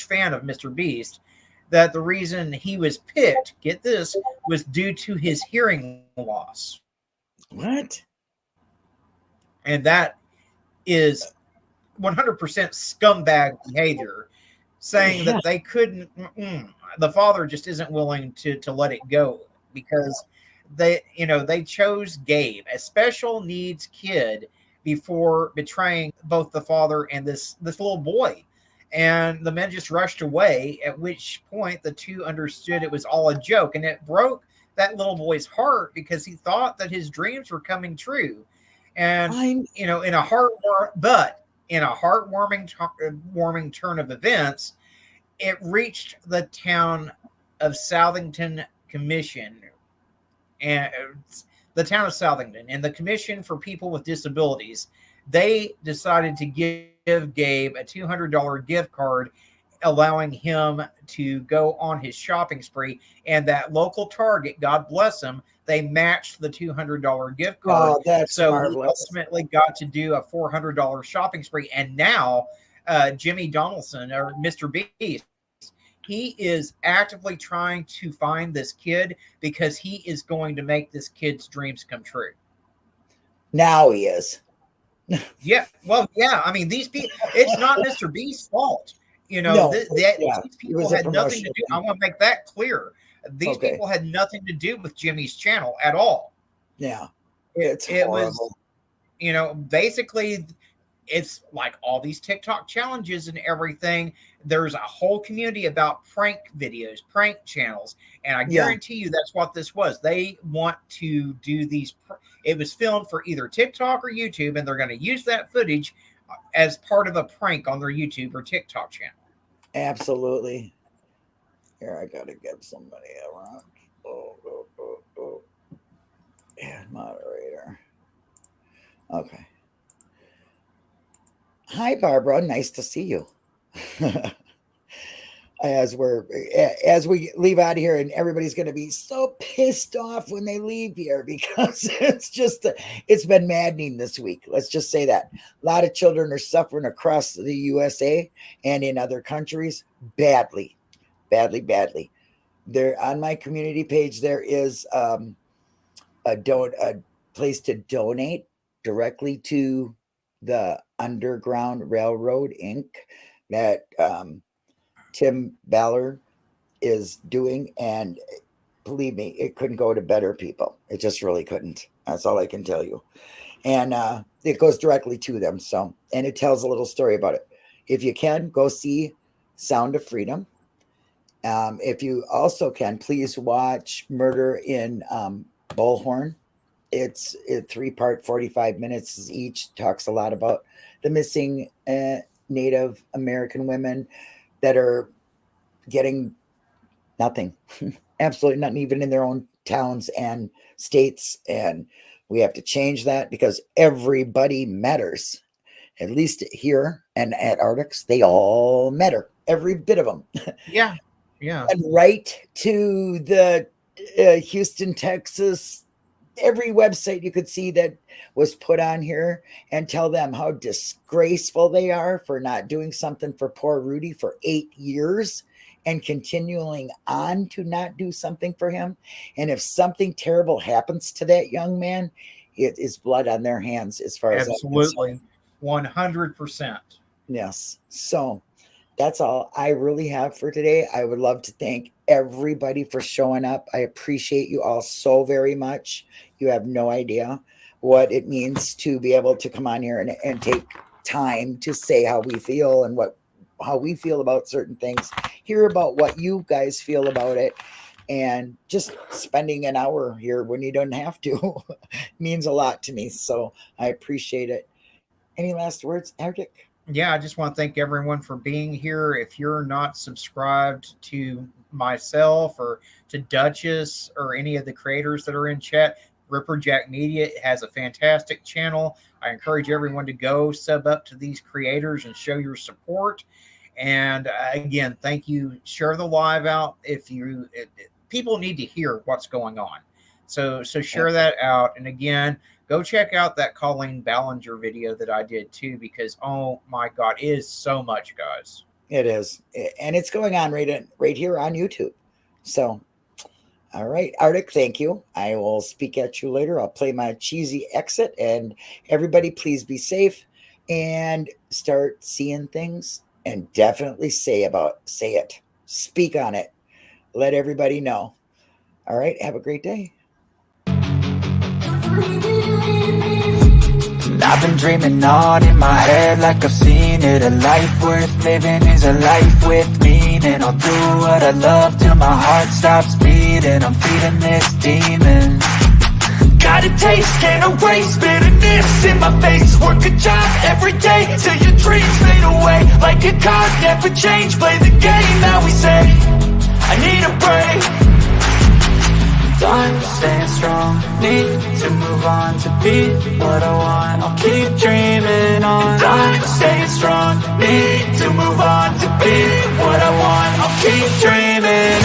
fan of Mr. Beast, that the reason he was picked, get this, was due to his hearing loss. What? And that is 100% scumbag behavior, saying that they couldn't. the father just isn't willing to let it go because they chose Gabe, a special needs kid, before betraying both the father and this little boy. And the men just rushed away, at which point the two understood it was all a joke. And it broke that little boy's heart because he thought that his dreams were coming true. And, in a heartwarming turn of events, it reached the town of Southington Commission. And the town of Southington and the Commission for People with Disabilities, they decided to give Gabe a $200 gift card, allowing him to go on his shopping spree. And that local Target, God bless them, they matched the $200 gift card. Oh, that's so marvelous. He ultimately got to do a $400 shopping spree. And now Jimmy Donaldson, or Mr. Beast, he is actively trying to find this kid because he is going to make this kid's dreams come true. Now he is. Yeah. Well, yeah. I mean, these people, it's not Mr. Beast's fault. No, these people had nothing to do. I want to make that clear. These people had nothing to do with Jimmy's channel at all. Yeah. It was, basically, it's like all these TikTok challenges and everything. There's a whole community about prank videos, prank channels. And I guarantee you that's what this was. They want to do these. It was filmed for either TikTok or YouTube, and they're going to use that footage as part of a prank on their YouTube or TikTok channel. Absolutely. Here, I got to give somebody around. Add moderator. Okay. Hi, Barbara. Nice to see you. As we leave out of here, and everybody's going to be so pissed off when they leave here because it's been maddening this week. Let's just say that a lot of children are suffering across the USA and in other countries badly. There on my community page, there is a place to donate directly to the Underground Railroad Inc. that Tim Ballard is doing, and believe me, it couldn't go to better people. It just really couldn't. That's all I can tell you. And it goes directly to them. So, and it tells a little story about it. If you can, go see Sound of Freedom. If you also can, please watch Murder in Bullhorn. It's a 3-part, 45 minutes each. Talks a lot about the missing Native American women that are getting nothing, absolutely nothing, even in their own towns and states. And we have to change that because everybody matters. At least here and at Arctics, they all matter, every bit of them. Yeah. And right to the Houston, Texas, every website you could see that was put on here, and tell them how disgraceful they are for not doing something for poor Rudy for 8 years and continuing on to not do something for him. And if something terrible happens to that young man, it is blood on their hands as far as absolutely 100%. Yes. So that's all I really have for today. I would love to thank everybody for showing up. I appreciate you all so very much. You have no idea what it means to be able to come on here and take time to say how we feel and how we feel about certain things, hear about what you guys feel about it, and just spending an hour here when you don't have to means a lot to me. So I appreciate it. Any last words, Arctic? Yeah, I just want to thank everyone for being here. If you're not subscribed to myself or to Duchess or any of the creators that are in chat, Ripperjack Media has a fantastic channel. I encourage everyone to go sub up to these creators and show your support. And again, thank you. Share the live out. People need to hear what's going on. So share that out. And again, go check out that Colleen Ballinger video that I did too, because oh my God, it is so much, guys. It is. And it's going on right here on YouTube. So, all right, Arctic, thank you. I will speak at you later. I'll play my cheesy exit, and everybody please be safe and start seeing things, and definitely say it. Speak on it. let everybody know. All right. Have a great day. I've been dreaming on in my head like I've seen it. A life worth living is a life with meaning. I'll do what I love till my heart stops beating. I'm feeding this demon. Got a taste, can't erase bitterness in my face. Work a job every day till your dreams fade away. Like a card, never change. Play the game that we say. I need a break. I'm staying strong, need to move on to be what I want. I'll keep dreaming on. I'm staying strong, need to move on to be what I want. I'll keep dreaming